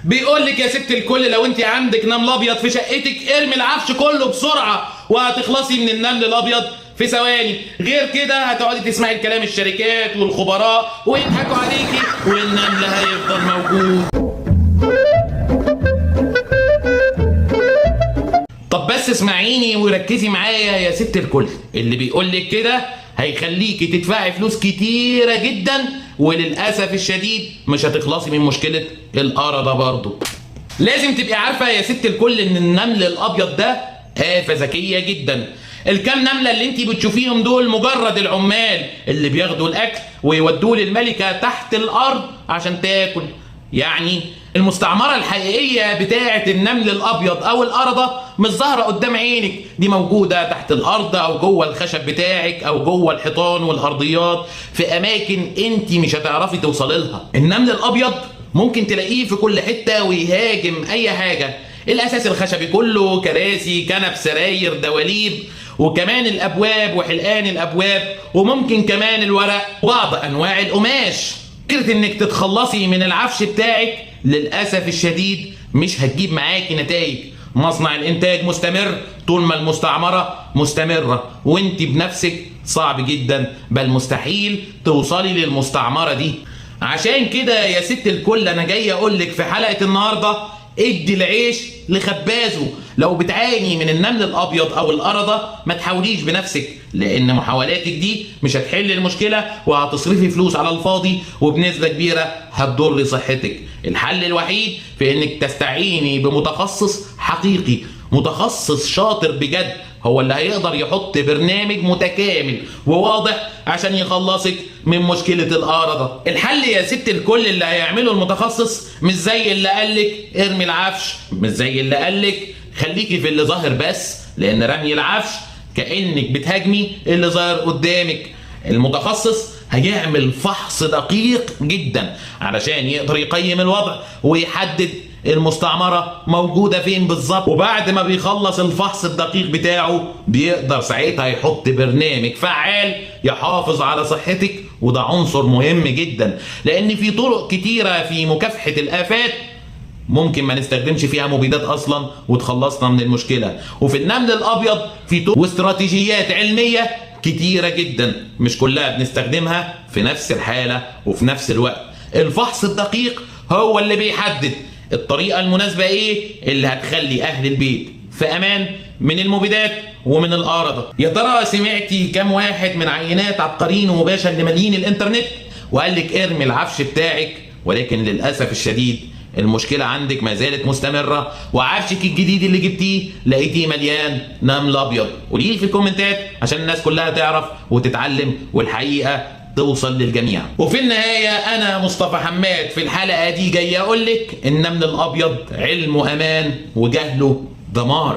بيقول لك يا ست الكل لو انت عندك نمل ابيض في شقتك ارمي العفش كله بسرعه وهتخلصي من النمل الابيض في ثواني. غير كده هتقعدي تسمعي الكلام الشركات والخبراء ويضحكوا عليكي والنمل هيفضل موجود. طب بس اسمعيني وركزي معايا يا ست الكل، اللي بيقول لك كده هيخليكي تدفعي فلوس كتيره جدا وللاسف الشديد مش هتخلصي من مشكله القرضه برضه. لازم تبقي عارفه يا ست الكل ان النمل الابيض ده آفة ذكيه جدا. الكام نمله اللي انت بتشوفيهم دول مجرد العمال اللي بياخدوا الاكل ويودوه للملكه تحت الارض عشان تاكل. يعني المستعمره الحقيقيه بتاعه النمل الابيض او القرضه مش ظاهره قدام عينك، دي موجوده تحت الارض او جوه الخشب بتاعك او جوه الحيطان والارضيات في اماكن انت مش هتعرفي توصلي لها. النمل الابيض ممكن تلاقيه في كل حته ويهاجم اي حاجه، الاساس الخشبي كله، كراسي، كنب، سراير، دواليب، وكمان الابواب وحلقان الابواب، وممكن كمان الورق وبعض انواع القماش. فكره انك تتخلصي من العفش بتاعك للاسف الشديد مش هتجيب معاكي نتائج. مصنع الانتاج مستمر طول ما المستعمره مستمره، وانت بنفسك صعب جدا بل مستحيل توصلي للمستعمره دي. عشان كده يا ست الكل انا جاي اقول لك في حلقه النهارده ادي العيش لخبازه. لو بتعاني من النمل الابيض او القرضه ما تحاوليش بنفسك، لان محاولاتك دي مش هتحل المشكله وهتصرفي فلوس على الفاضي وبنسبه كبيره هتضر صحتك. الحل الوحيد في انك تستعيني بمتخصص حقيقي، متخصص شاطر بجد، هو اللي هيقدر يحط برنامج متكامل وواضح عشان يخلصك من مشكلة القرضة. الحل يا ست الكل اللي هيعمله المتخصص مش زي اللي قالك ارمي العفش، مش زي اللي قالك خليكي في اللي ظاهر بس، لان رمي العفش كأنك بتهاجمي اللي ظاهر قدامك. المتخصص هيعمل فحص دقيق جدا علشان يقدر يقيم الوضع ويحدد المستعمرة موجودة فين بالظبط، وبعد ما بيخلص الفحص الدقيق بتاعه بيقدر ساعتها يحط برنامج فعال يحافظ على صحتك. وده عنصر مهم جدا لان في طرق كتيرة في مكافحة الآفات ممكن ما نستخدمش فيها مبيدات اصلا وتخلصنا من المشكلة. وفي النمل الابيض في طرق واستراتيجيات علمية كتيرة جدا مش كلها بنستخدمها في نفس الحالة وفي نفس الوقت. الفحص الدقيق هو اللي بيحدد الطريقة المناسبة ايه اللي هتخلي اهل البيت في امان من المبيدات ومن القرضة. يا ترى سمعتي كم واحد من عينات عبقريين وباشا اللي مالين الانترنت وقال لك ارمي العفش بتاعك، ولكن للاسف الشديد المشكلة عندك ما زالت مستمرة وعفشك الجديد اللي جبتيه لقيتيه مليان نمل ابيض؟ قوليلي في الكومنتات عشان الناس كلها تعرف وتتعلم والحقيقة توصل للجميع. وفي النهاية أنا مصطفى حماد في الحلقة دي جاي أقولك النمل الأبيض علمه أمان وجهله دمار.